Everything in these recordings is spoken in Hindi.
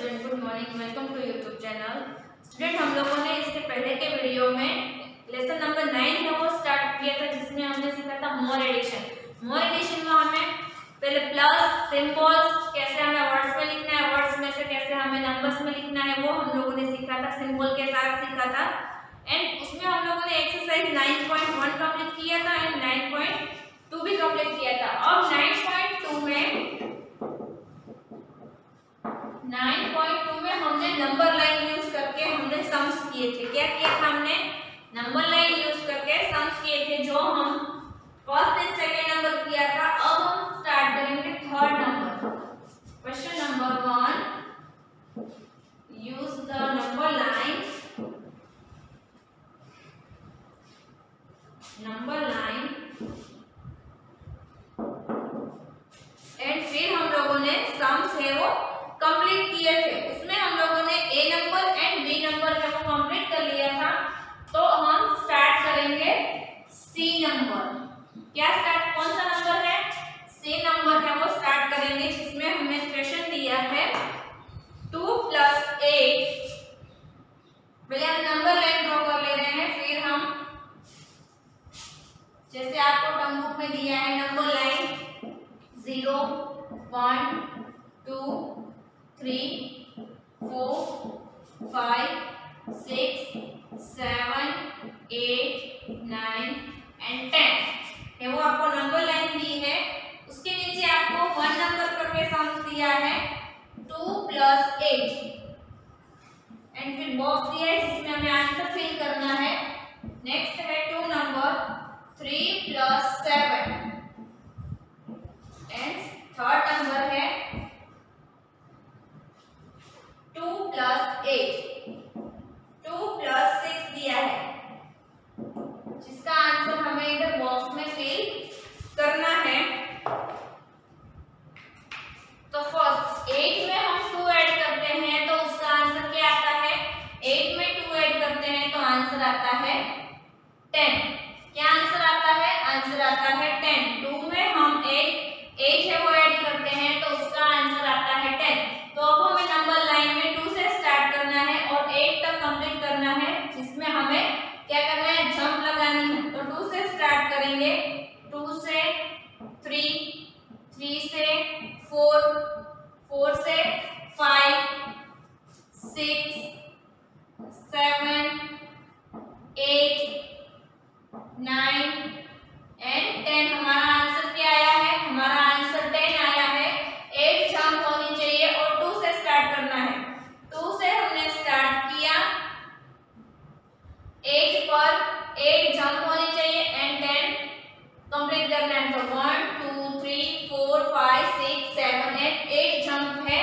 Student, good morning, welcome to YouTube channel. Student, हम लोगों ने इसके पहले के वीडियो में लेसन नंबर 9 है वो स्टार्ट किया था, जिसमें हमने सीखा था मोर एडिशन। मोर एडिशन में हमें पहले प्लस सिंबल्स कैसे हमें वर्ड्स में लिखना है, वर्ड्स में से कैसे हमें नंबर्स में लिखना है वो हम लोगों ने सीखा था, सिंबल के साथ सीखा था। एंड उसमें हम लोगों ने एक्सरसाइज 9.1 कंप्लीट किया था एंड 9.2 भी कंप्लीट किया था। अब 9.2 में हमने नंबर लाइन यूज करके हमने सम्स किए थे। क्या किया था हमने? नंबर लाइन यूज करके सम्स किए थे, जो हम फर्स्ट एंड सेकंड नंबर किया था। अब हम स्टार्ट करेंगे third number. Question number 1, use the number line and फिर हम लोगों ने सम्स है वो कंप्लीट किए थे। उसमें हम लोगों ने ए नंबर एंड बी नंबर है वो कंप्लीट कर लिया था। तो हम स्टार्ट करेंगे सी नंबर। कौन सा नंबर है? सी नंबर है वो स्टार्ट करेंगे, जिसमें हमें क्वेश्चन दिया है 2 + 8। पहले हम नंबर लाइन ड्रॉ कर ले रहे हैं, फिर हम जैसे आपको टर्म बुक में दिया है नंबर लाइन 0 1 2 3 4 5 6 7 8 9 एंड 10 है वो आपको नंबर लाइन दी है। उसके नीचे आपको 1 नंबर करके सम्स दिया है 2 + 8 एंड फिर बॉक्स दिया है जिसमें हमें आंसर फिल करना है। नेक्स्ट है 2 नंबर 3 + 7 एंड थर्ड नंबर है 2 + 8, 2 + 6 दिया है, जिसका आंसर हमें इधर बॉक्स में फिल करना है। तो फर्स्ट 8 में हम 2 ऐड करते हैं तो उसका आंसर क्या आता है? 8 में 2 ऐड करते हैं तो आंसर आता है 10। क्या आंसर आता है? आंसर आता है 10। 2 में हम 8 है वो ऐड करते हैं तो उसका आंसर आता है 10। तो अब हमें नंबर लाइन में 2 से स्टार्ट करना है और 8 तक कंप्लीट करना है, जिसमें हमें क्या करना है? जंप लगानी है। तो 2 से स्टार्ट करेंगे, 2 से 3, 3 से 4, 4 से 5 6 7 8 9 एंड 10। हमारा आंसर क्या आया है? हमारा आंसर 10 आया है। 8 जंप होनी चाहिए और 2 से स्टार्ट करना है। 2 से हमने स्टार्ट किया, 8 पर 8 जंप होनी चाहिए एंड 10 कंप्लीट करना है। तो 1 2 3 4 5 6 7 8 जंप है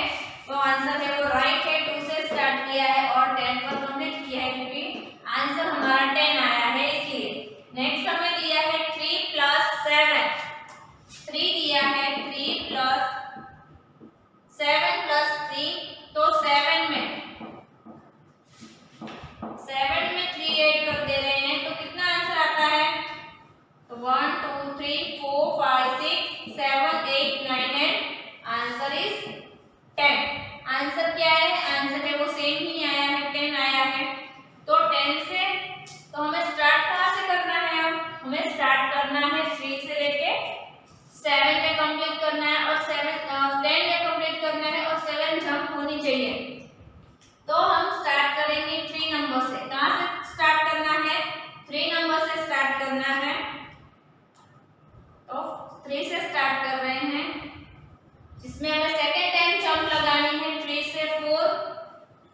वो आंसर है वो राइट है। 2 से स्टार्ट किया है और 10 पर कंप्लीट किया है, क्योंकि आंसर हमारा 10 आया है इसलिए। नेक्स्ट हमें दिया है 3 + 7, 3 दिया है, 3 + 7 + 3 तो 7 में 3 ऐड कर दे रहे हैं तो कितना आंसर आता है? तो 1 2 3 4 5 6 7 8 9 एंड आंसर इज 10। आंसर क्या है? आंसर है वो सेम ही आया है, 10 आया है। तो 10 से तो हमें स्टार्ट कहाँ से करना है? अब हमें स्टार्ट करना है 3 से लेके 7 में कंप्लीट करना है और 10 में कंप्लीट करना है और 7 जंप होनी चाहिए। तो हम स्टार्ट करेंगे 3 नंबर से। कहाँ से स्टार्ट करना है? 3 नंबर से स्टार्ट करना है। तो 3 से स्टार्ट कर रहे हैं, जिसमें हमें सेकंड टाइम जंप लगानी है। 3 से 4,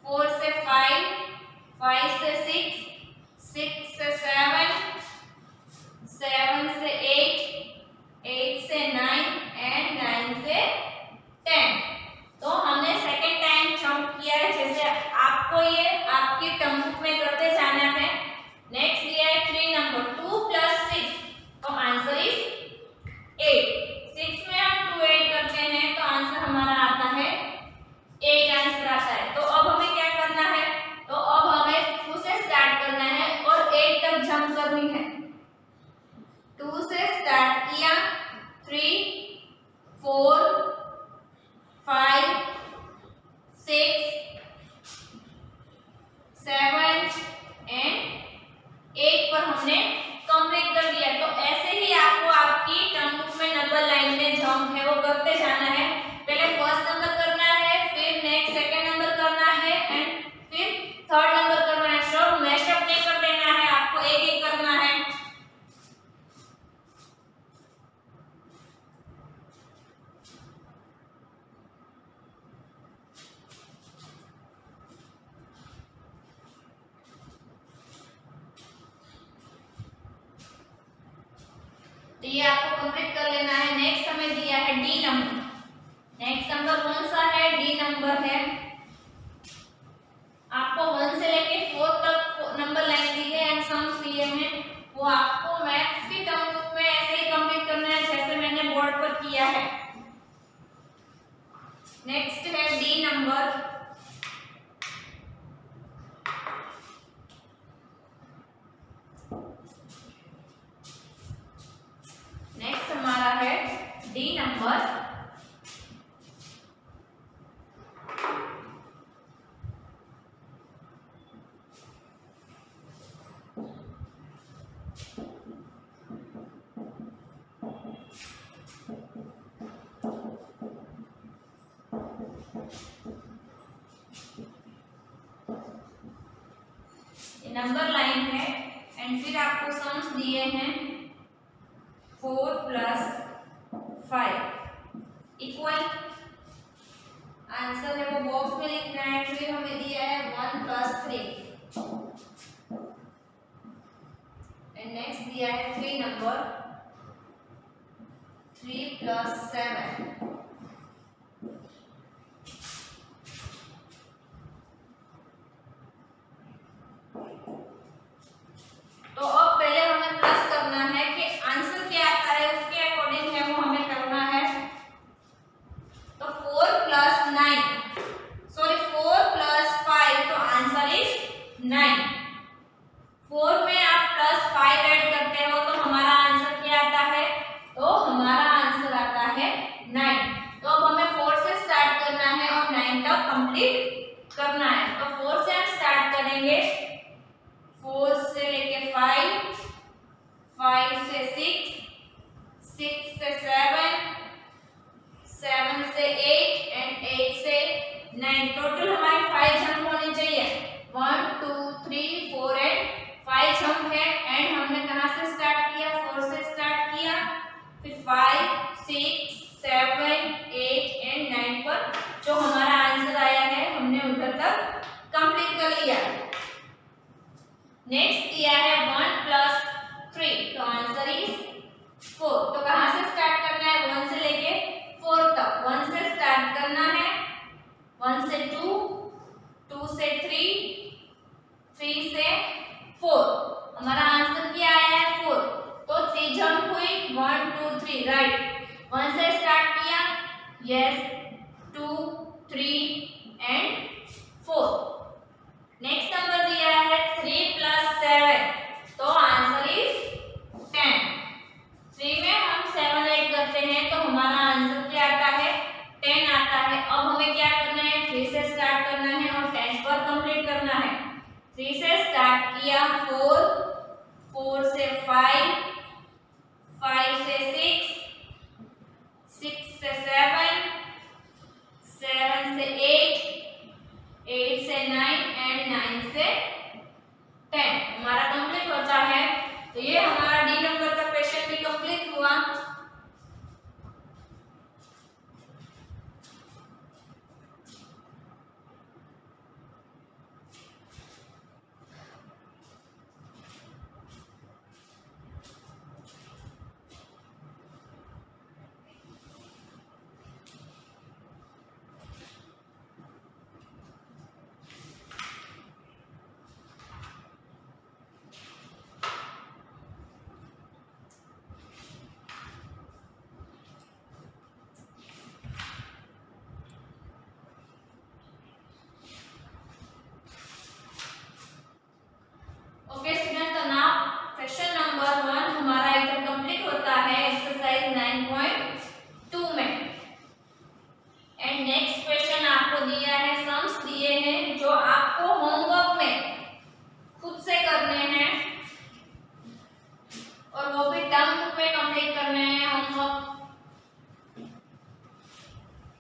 4 से 5, 5 से 6, 6 से 7, 7 से 8, 8 से 9 एंड 9 से 10। तो हमने सेकंड टाइम जंप किया है, जैसे आपको ये आपकी टर्म बुक में करते जाना है। नेक्स्ट दिया है 3 नंबर 2 + 6 तो आंसर इज 8। 6 में हम 2 ऐड करते हैं तो आंसर ये आपको कंप्लीट कर लेना है। नेक्स्ट हमें दिया है डी नंबर। नेक्स्ट नंबर कौन सा है? डी नंबर है। आपको 1 से लेके 4 तक नंबर लाइन दी है एंड सम्स दिए हैं, वो आपको मैथ्स की टर्म बुक में ऐसे ही कंप्लीट करना है जैसे मैंने बोर्ड पर किया है। नेक्स्ट है डी नंबर। नेक्स्ट हमारा है डी नंबर। नंबर लाइन है एंड फिर आपको सम्स दिए हैं 4 + 5 इक्वल आंसर है वो बॉक्स में लिखना है। फिर हमें दिया है 1 + 3 एंड नेक्स्ट दिया है 3 नंबर 3 + 7। तो अब पहले हमें प्लस करना है कि आंसर क्या आता है उसके अकॉर्डिंग है वो हमें करना है। तो 4 + 5 तो आंसर इज 9। 4 में आप +5 ऐड करते हो तो हमारा आंसर क्या आता है? तो हमारा आंसर आता है 9। तो अब हमें 4 से स्टार्ट करना है और 9 तक कंप्लीट करना है। तो 4 से हम स्टार्ट करेंगे। 4 से लेके 5, 5 से 6, 6 से 7, 7 से 8 एंड 8 से 9। टोटल हमारी 5 जंप होनी चाहिए। 1 2 3 4 एंड 5 जंप है। एंड हमने कहां से स्टार्ट किया? 4 से स्टार्ट किया, फिर 5 6 7 8 एंड 9 पर जो हमारा आंसर आया है हमने उधर तक कंप्लीट कर लिया। नेक्स्ट दिया है 1 + 3 तो आंसर इज 4। तो कहां से स्टार्ट करना है? 1 से लेके 4 तक। 1 से स्टार्ट करना है, 1 से 2, 2 से 3, 3 से 4। हमारा आंसर क्या आया है? 4। तो 3 जंप हुई, 1 2 3 राइट। 1 से स्टार्ट किया, यस 2 3 एंड 4। नेक्स्ट नंबर दिया है 3 + 7 तो आंसर इज 10। 3 में हम 7 ऐड करते हैं तो हमारा आंसर क्या आता है? 10 आता है। अब हमें क्या करना है? 3 से स्टार्ट करना है और 10 पर कंप्लीट करना है। 3 से स्टार्ट किया, 4, 4 से 5, 5 से 6, 6 से 7, 7 से 8, 8 से 9 एंड 9 से 10 हमारा कंप्लीट होता है। तो ये हमारा डी नंबर का क्वेश्चन भी कंप्लीट हुआ। ओके स्टूडेंट, तो नाउ क्वेश्चन नंबर 1 हमारा इधर कंप्लीट होता है एक्सरसाइज 9.2 में। एंड नेक्स्ट क्वेश्चन आपको दिया है, सम्स दिए हैं जो आपको होमवर्क में खुद से करने हैं और वो भी टर्म बुक में कंप्लीट करने हैं होमवर्क।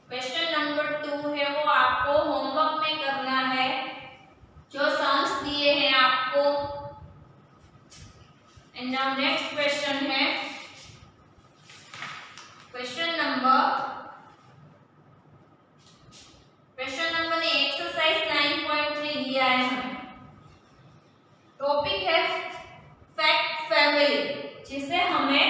क्वेश्चन नंबर 2 है वो आपको होमवर्क में करना है। जो सम्स दिए हैं आपको। एंड नाउ नेक्स्ट क्वेश्चन है क्वेश्चन नंबर ने एक्सरसाइज 9.3 दिया है हमें। टॉपिक है फैक्ट फैमिली, जिसे हमें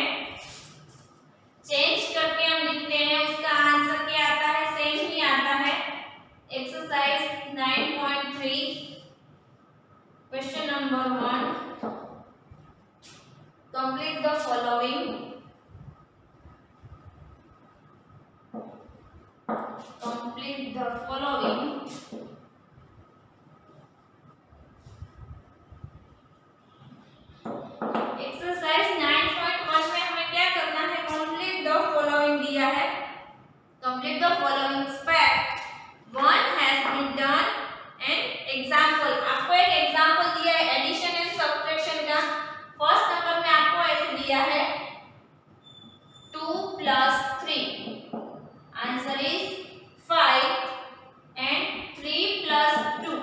कंप्लीट द फॉलोइंग एक्सरसाइज 9.1 में हमें क्या करना है, कंप्लीट द फॉलोइंग दिया है। Complete the following fact one has been done and example. आपको एक एग्जांपल दिया है एडिशन एंड सब्ट्रैक्शन का। फर्स्ट नंबर में आपको ऐसे दिया है 2 + 3, आंसर इज 5 एंड 3 + 2,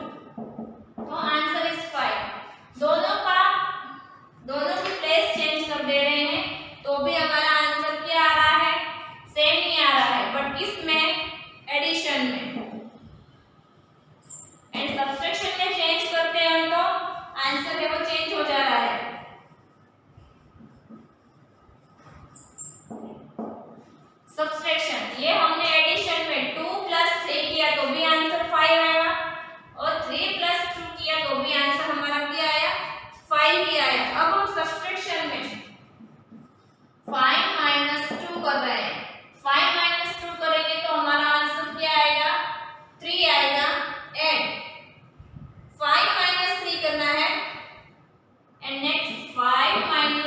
तो आंसर इज 5। दोनों की प्लेस चेंज कर दे रहे हैं तो भी हमारा आंसर क्या आ रहा है, सेम ही आ रहा है, बट इसमें एडिशन में एंड सब्ट्रैक्शन में चेंज करते हैं तो आंसर है वो चेंज हो जा रहा है। सब्ट्रैक्शन, ये हमने एडिशन में 2 + 3 किया तो भी आंसर 5 आएगा और 3 + 2 किया तो भी आंसर हमारा क्या आया, 5 ही आया। अब हम सब्ट्रैक्शन में 5 - 2 कर रहे हैं। 5 - 2 करेंगे तो हमारा आंसर क्या आएगा, 3 आएगा। एंड 5 - 3 करना है एंड नेक्स्ट 5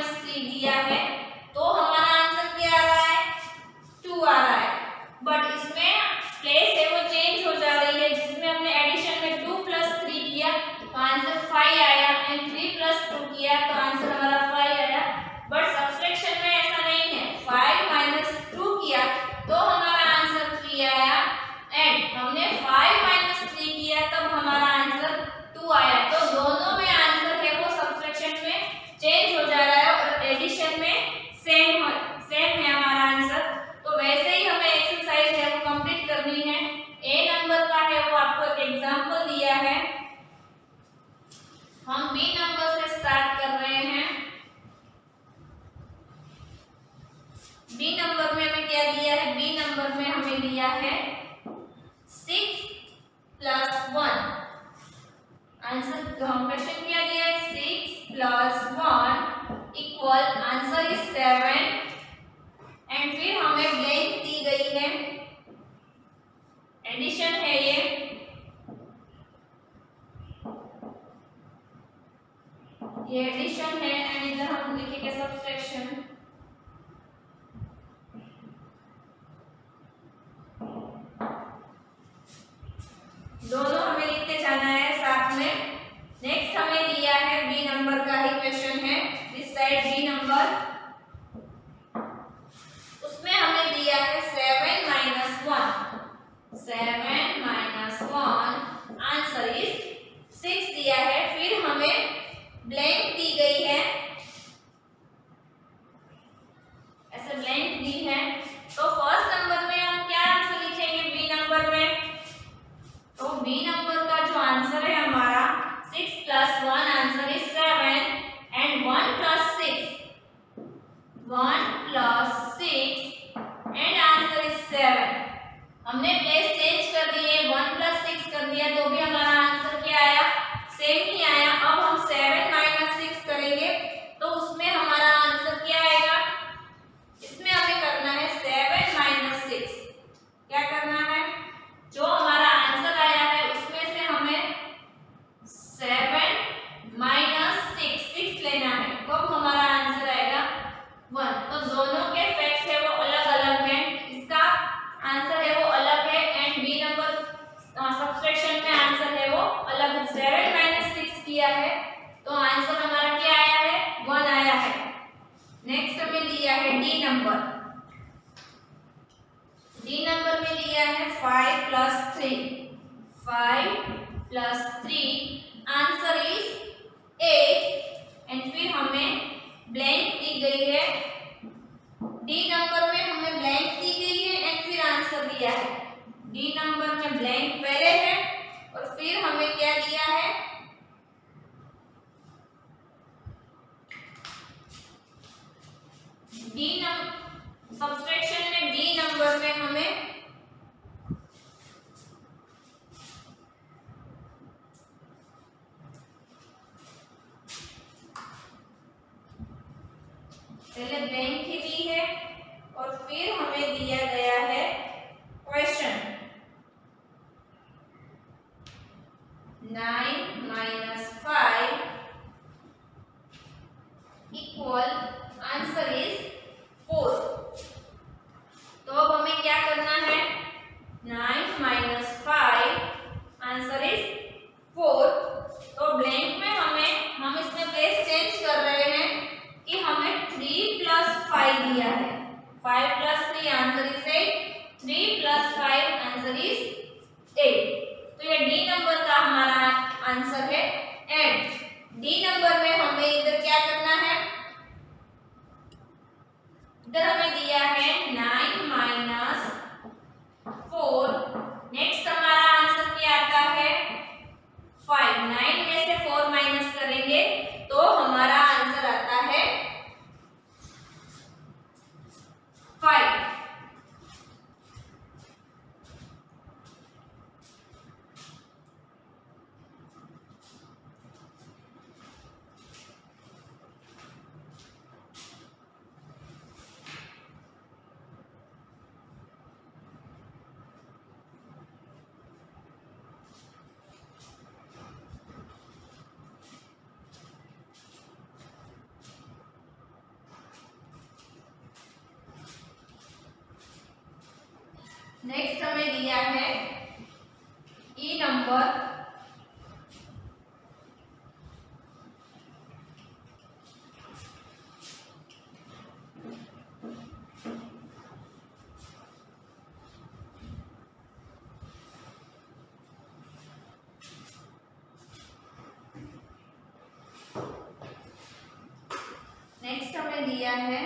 - 3 दिया है तो हमारा आंसर क्या आ रहा है, 2 आ रहा है। बट इसमें प्लेस है वो चेंज हो जा रही है। जिसमें हमने एडिशन में 2 + 3 किया तो आंसर 5 आया एंड 3 + 2 किया तो आंसर हमारा 5 आया। बट सब्ट्रैक्शन में ऐसा नहीं है, 5 - 2 किया तो हमारा आंसर 3 आया एंड हमने 5 - 3 किया तब हमारा आंसर 2 आया। तो दोनों में आंसर है वो सब्ट्रैक्शन में चेंज हो जा रहा है और एडिशन में सेम है हमारा आंसर। तो वैसे ही हमें एक्सरसाइज है वो कंप्लीट करनी है। ए नंबर का है वो आपको एक एग्जांपल दिया है। हम बी नंबर से स्टार्ट कर रहे हैं। बी नंबर में हमें क्या दिया है, बी नंबर में हमें दिया है 6 + 1। आंसर हम क्वेश्चन क्या दिया है, 6 + 1 इक्वल आंसर इज 7 एंड फिर हमें ब्लैंक दी गई है, एडिशन है ये एडिशन है एंड इधर हम लिखेंगे सब्ट्रैक्शन। दोनों हमें लिखते जाना है साथ में। नेक्स्ट हमें दिया है बी नंबर का ही क्वेश्चन है, दिस साइड बी नंबर। उसमें हमें दिया है 7 - 1, 7 - 1 आंसर इज 6 दिया है। फिर हमें ब्लैंक दी गई है, ऐसे ब्लैंक दी है। तो फर्स्ट नंबर में हम क्या आंसर लिखेंगे बी नंबर में, तो बी नंबर का जो आंसर है हमारा 6 + 1 answer is 7 and 1 + 6 and answer is 7। हमने प्लेस चेंज कर दिए, 1 + 6 कर दिया तो भी हमारा आंसर क्या आया, सेम ही आया। अब हम 7 - 6 करेंगे तो उसमें हमारा आंसर क्या आएगा, इसमें हमें करना है 7 - 6। क्या करना है, जो हमारा आंसर आया है उसमें से हमें 7 - 6 लेना है, तब हमारा आंसर आएगा 1। तो दोनों के फैक्ट है वो अलग अलग है, इसका आंसर है वो अलग है एंड बी नंबर सब्ट्रैक्शन में आंसर है वो अलग है। 7 - 6 किया है तो आंसर हमारा क्या आया है, 1 आया है। नेक्स्ट हमें दिया है डी नंबर। डी नंबर में दिया है 5 + 3, 5 + 3 आंसर इज 8 एंड फिर हमें ब्लैंक दी गई है। डी नंबर में हमें ब्लैंक दी गई है एंड फिर आंसर दिया है। डी नंबर में ब्लैंक पहले है और फिर हमें क्या दिया है, डी नंबर सब्ट्रैक्शन में डी नंबर में हमें पहले ब्लैंक ही दी है और फिर हमें दिया गया है question. 9 minus 5 equal answer is 4। तो अब हमें क्या करना है, 9 minus 5 आंसर इज 4। तो ब्लैंक में हम इसमें प्लेस चेंज कर रहे हैं कि हमें 3 plus 5 दिया है। 5 plus 3 answer is 8, 3 plus 5 answer is 8। तो ये डी नंबर का हमारा आंसर है। एंड डी नंबर में हमें इधर क्या करना है, इधर हमें दिया है 9 minus 4। नेक्स्ट हमारा आंसर क्या आता है 5। 9 में से 4 माइनस करेंगे तो हमारा आंसर आता है 5। नेक्स्ट हमें दिया है ई नंबर। नेक्स्ट हमें दिया है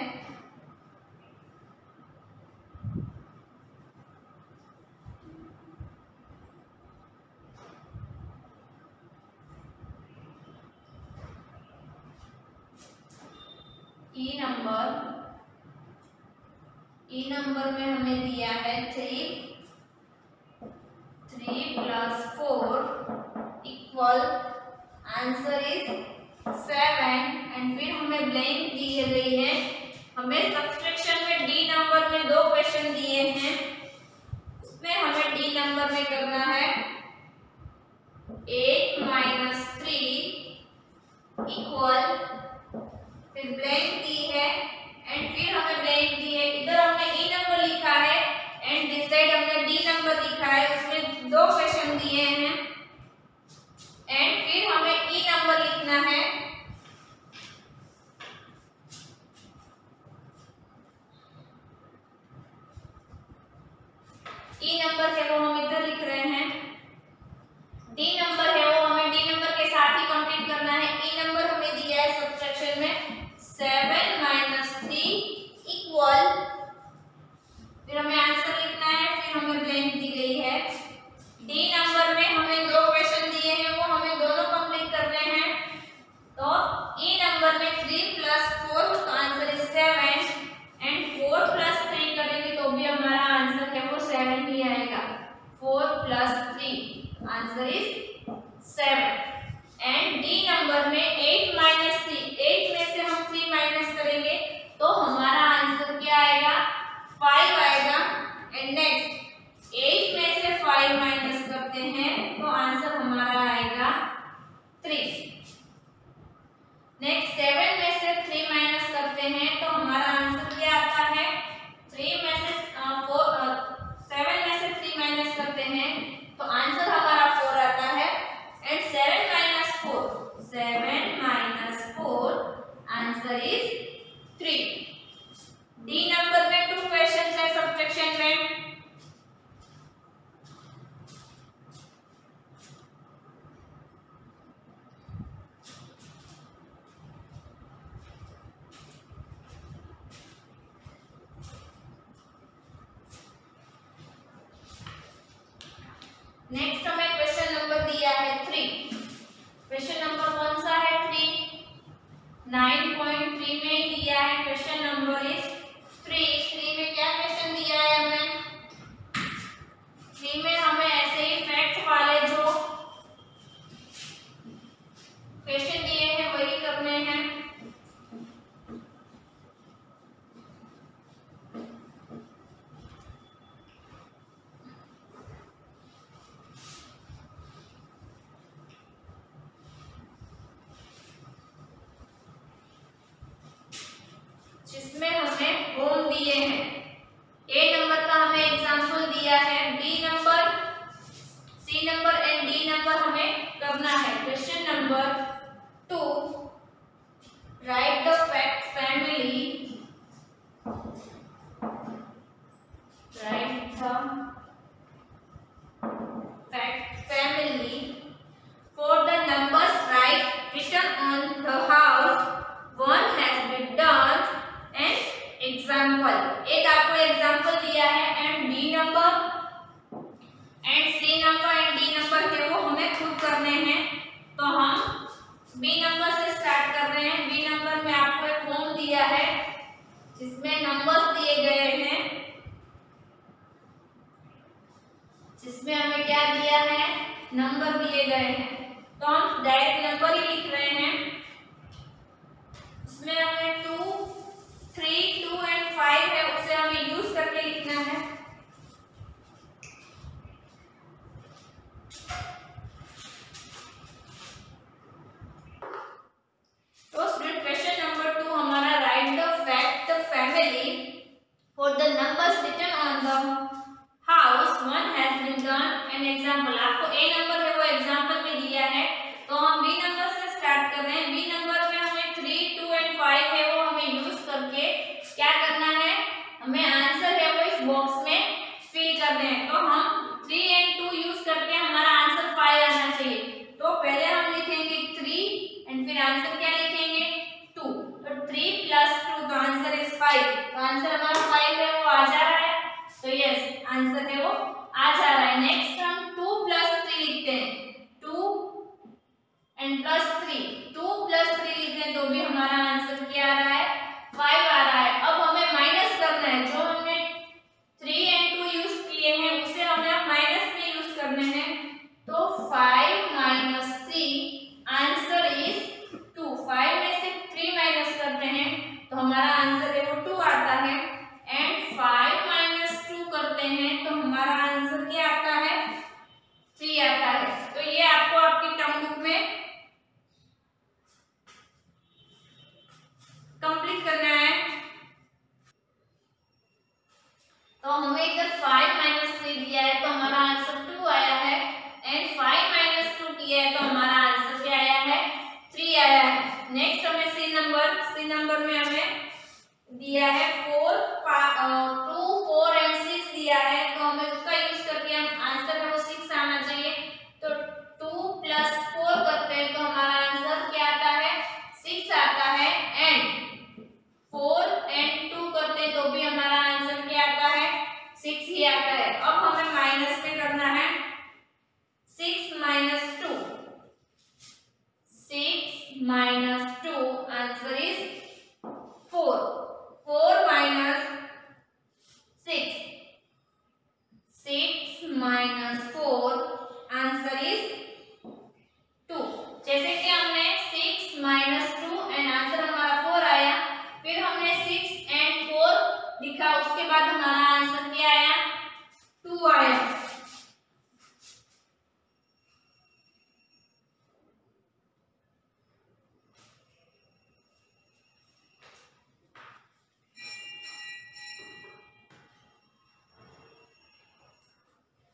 ई नंबर में हमें दिया है 3 plus 4 equal answer is 7। And फिर हमें ब्लैंक दी गई है। हमें सब्सट्रैक्शन में डी नंबर में 2 क्वेश्चन दिए हैं, उसमें हमें डी नंबर में करना है 8 minus 3 इक्वल, फिर ब्लैंक दी है एंड फिर हमें ब्लैंक दी है। इधर हमने ई नंबर लिखा है एंड दिस साइड हमने डी नंबर लिखा है, उसमें 2 क्वेश्चन दिए हैं एंड फिर हमें ई नंबर लिखना है। ई नंबर है वो हम इधर लिख रहे हैं, डी नंबर है वो हमें डी नंबर के साथ ही कंप्लीट करना है। ई नंबर हमें दिया है सब्ट्रैक्शन में 7 minus 3 इक्वल, फिर हमें आंसर लिखना है, फिर हमें ब्लैंक दी गई है। डी नंबर में हमें 2 क्वेश्चन दिए हैं, वो हमें दोनों कंप्लीट करने हैं। तो ई नंबर में 3 plus 4 तो आंसर इज 7 एंड 4 plus 3 करेंगे तो भी हमारा आंसर है वो 7 ही आएगा। 4 plus 3 answer is 7। And D number में 8 minus 3, 8 में से हम 3 माइनस करेंगे तो हमारा आंसर क्या आएगा 5 आएगा। एंड नेक्स्ट 8 में से 5 माइनस करते हैं तो आंसर हमारा आएगा 3। नेक्स्ट 7 में से 3 माइनस करते हैं तो हमारा आंसर क्या आता है 3 में से 7 में से 3 माइनस करते हैं तो आंसर हमारा 4 आता है। And 7 minus 4 answer is 3। D number में 2 क्वेश्चन है सब्ट्रैक्शन में। नेक्स्ट हमें क्वेश्चन नंबर दिया है 3। क्वेश्चन नंबर कौन सा है 3, 9.3 में ही दिया है। क्वेश्चन नंबर इज 3 में क्या क्वेश्चन दिया है हमें 3 में हमें ऐसे ही फैक्ट वाले जो क्वेश्चन दिए हैं वही करने हैं। खुद करने हैं, तो हम बी नंबर से स्टार्ट कर रहे हैं। बी नंबर में आपको एक होम दिया है जिसमें नंबर्स दिए गए हैं, जिसमें हमें क्या दिया है, नंबर दिए गए हैं। तो हम डायरेक्ट नंबर ही लिख रहे हैं। इसमें हमें 2, 3, 2 एंड 5 है, उसे हमें यूज करके लिखना है। तो स्टूडेंट क्वेश्चन नंबर 2 हमारा, write the fact the family for the numbers written on the house one has been done an example. आपको ए नंबर है वो एग्जांपल में दिया है, तो हम बी नंबर से स्टार्ट कर रहे हैं। बी नंबर में हमें 3, 2 एंड 5 है वो हमें यूज करके क्या करना है, हमें आंसर है वो इस बॉक्स में फिल करने हैं। तो हम 3 एंड 2 यूज करके हमारा आंसर 5 आना चाहिए। तो पहले हम लिखेंगे 3 एंड फिर आंसर क्या लिखेंगे, 2। तो 3 प्लस 2, तो आंसर इज 5। तो आंसर हमारा 5 है वो आ जा रहा है। तो यस, आंसर है वो आ जा रहा है। नेक्स्ट हम 2 प्लस 3 लिखते हैं, 2 एंड प्लस 3, 2 प्लस 3 लिखते हैं, तो भी हमारा आंसर क्या आ रहा है, 5 आ रहा है। अब हमें माइनस करना है, जो हमने 3 एंड 2 यूज किए हैं उसे हमें अब माइनस में यूज करने हैं। तो 5 माइनस 3, आंसर इज 2। 5 में से 3 माइनस करते हैं तो हमारा आंसर है वो 2 आता है। एंड 5 माइनस 2 करते हैं तो हमारा आंसर क्या आता है, 3 आता है। तो ये आपको आपकी टर्म बुक में कंप्लीट करना है। तो हमें इधर 5 माइनस 3 दिया है तो हमारा आंसर 2 आया है, एंड 5 माइनस 2 किया है तो हमारा आंसर क्या आया है, 3 आया है। नेक्स्ट हमें सी नंबर में हमें दिया है 4, 2, 4 एंड 6 दिया है, तो हमें उसका यूज करके हम आंसर है वो 6 आना चाहिए। तो 2 प्लस 4 करते हैं तो हमारा आंसर क्या आता है, 6 आता है। एंड 4 एंड 2 करते हैं तो भी हमारा आंसर क्या आता है, 6 ही आता है। अब हमें माइनस में करना है, 6 minus 2, 6 minus 2, answer is 4। 4 minus 6, 6 minus 4, answer is 2। जैसे कि हमने 6 माइनस 2 एंड आंसर हमारा 4 आया, फिर हमने 6 एंड 4 लिखा, उसके बाद हमारा आंसर क्या आया, 2 आया।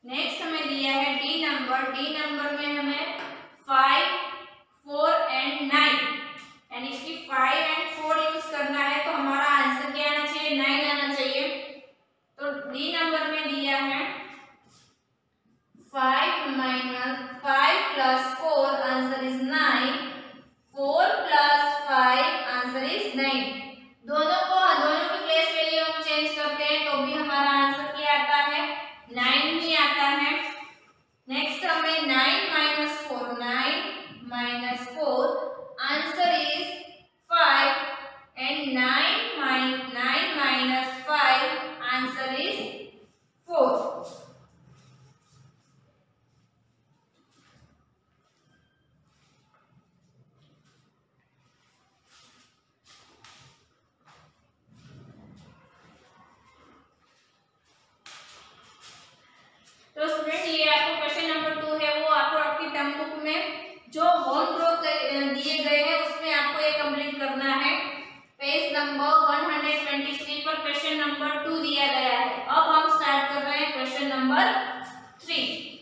नेक्स्ट हमें दिया है डी नंबर में हमें 5, 4 एंड 9, यानी कि 5 एंड 4 यूज करना है तो हमारा आंसर क्या आना चाहिए, 9 आना चाहिए। तो डी नंबर में दिया है 5 plus 4, answer is 9। 4 plus 5, answer is 9। दोनों की प्लेस वैल्यू हम चेंज करते हैं तो भी हमारा आंसर क्या आता है, 9 ही आता है। नेक्स्ट हमें 9 minus 4, answer is 5 and 9 minus 5, answer is 4। तो स्टूडेंट ये आपको क्वेश्चन नंबर 2 है वो आपको आपकी टर्म बुक में जो होम ग्रुप दिए गए हैं उसमें आपको ये कंप्लीट करना है। पेज नंबर 123 पर क्वेश्चन नंबर 2 दिया गया है। अब हम स्टार्ट कर रहे हैं question number 3।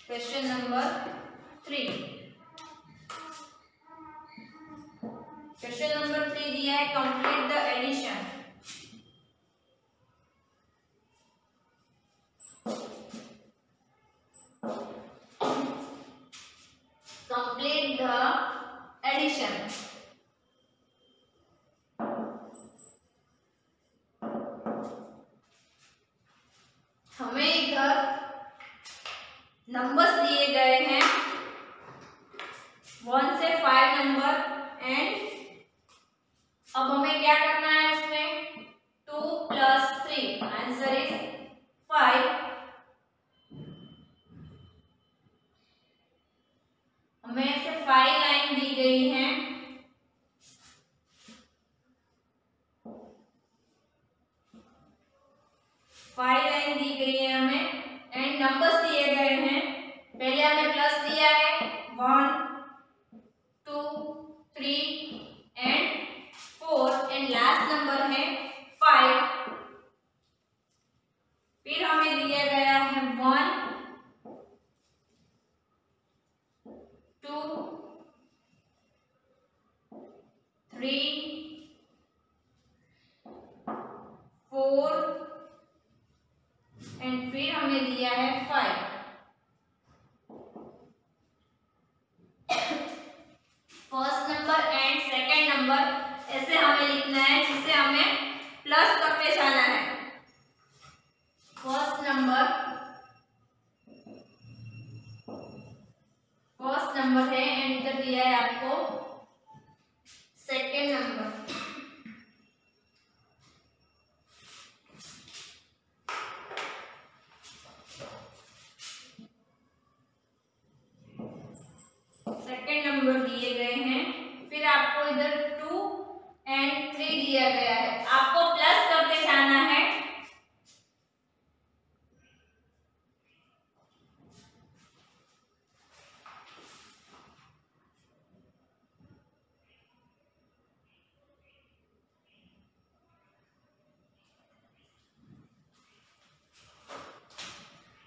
Question number 3. Question number 3 दिया है complete the addition. Complete the addition. हमें इधर नंबर्स दिए गए हैं 1 से 5 नंबर एंड अब हमें क्या करना है उसमें 2 + 3 आंसर इज 5। हमें ऐसे 5 लाइन दी गई हैं। दी गई है हमें एंड नंबर्स दिए गए हैं। पहले हमें प्लस दिया है 1 2 3 एंड 4 एंड लास्ट नंबर है 5। फिर हमें दिया गया है 1 2 3 4 एंड फिर हमें दिया है 5। First number and second number ऐसे हमें लिखना है जिससे हमें प्लस करते जाना है। फर्स्ट नंबर है एंड इधर दिया है आपको सेकंड नंबर। सेकंड नंबर दिए गए हैं। फिर आपको इधर 2 एंड 3 दिया गया है। आपको प्लस करते जाना है।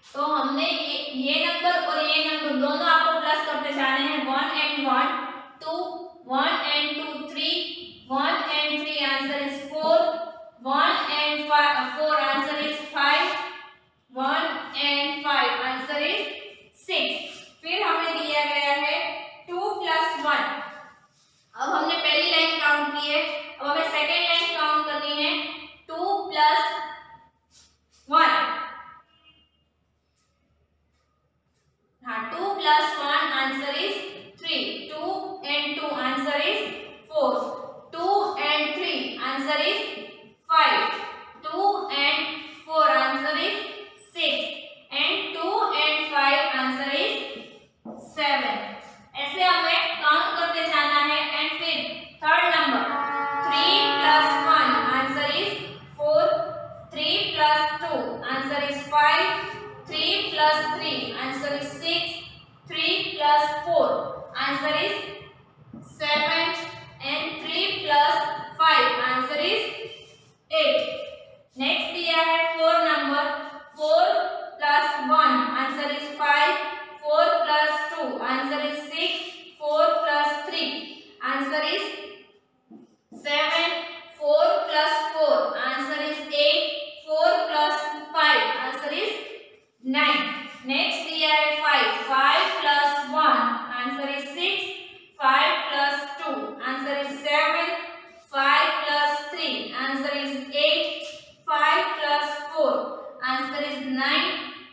तो हमने ये नंबर और ये नंबर दोनों आपको प्लस करते जाने हैं। 1 and 1 2 1 and 2 3 1 and 3 answer is 4 1 and 4 answer is 5 1 and 5 answer is 6। फिर हमें दिया गया है 2 + 1। अब हमने पहली लाइन काउंट की है। अब हमें सेकेंड लाइन काउंट करनी है 2 + 1। हाँ 2 + 1 answer is 3 2 and 2 answer is 4 2 and 3 answer is 5 2 and 4 answer is 6 and 2 and 5 answer is 7। ऐसे हमें काउंट करते जाना है। एंड फिर third number 3 + 1 answer is 4 3 + 2 answer is 5 3 + 3 answer is 6 3 + 4 answer is 7 and 3 + 5 answer is 8। Next दिया है 4 number 4 + 1 answer is 5 4 + 2 answer is 6 4 + 3 answer is 7 4 + 4 answer is 8 4 + 5 answer is 9। Next दिया है 5 + 1 answer is 6 5 + 2 answer is 7 5 + 3 answer is 8 5 + 4 answer is 9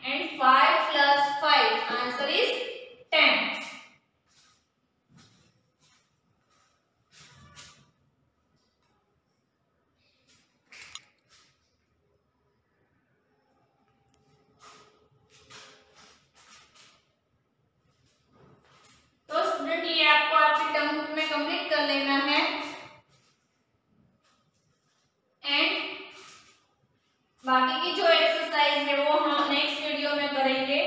and 5 + 5 answer is 10। तो स्टूडेंट ये आपको आपकी टर्म बुक में कंप्लीट कर लेना है एंड बाकी की जो एक्सरसाइज है वो हम नेक्स्ट वीडियो में करेंगे।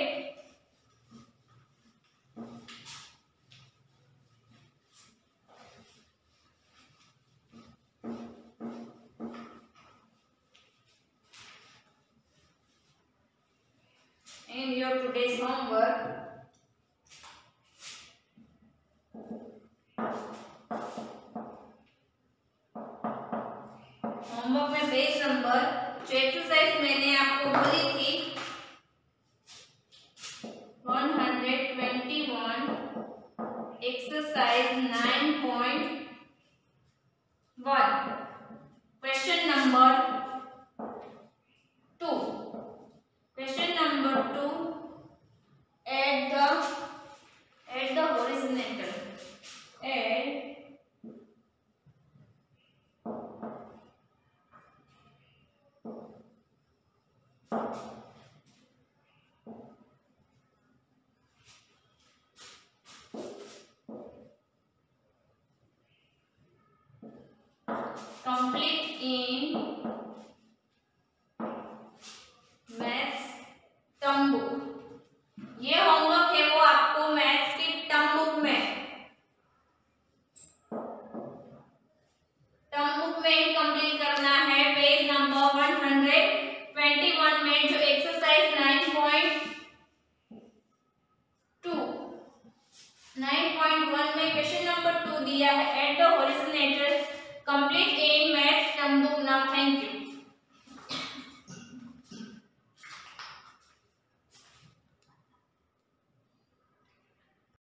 And your today's homework homework में पेज नंबर जो एक्सरसाइज मैंने आपको बोली थी 121 exercise 9.1 question number 2 add the horizontal complete in maths term book. ये होमवर्क है वो आपको मैथ्स की टर्म बुक में कंप्लीट करना है। पेज नंबर 121 में जो एक्सरसाइज 9.1 में क्वेश्चन नंबर 2 दिया है at the horizontal complete in maths term book. Now thank you.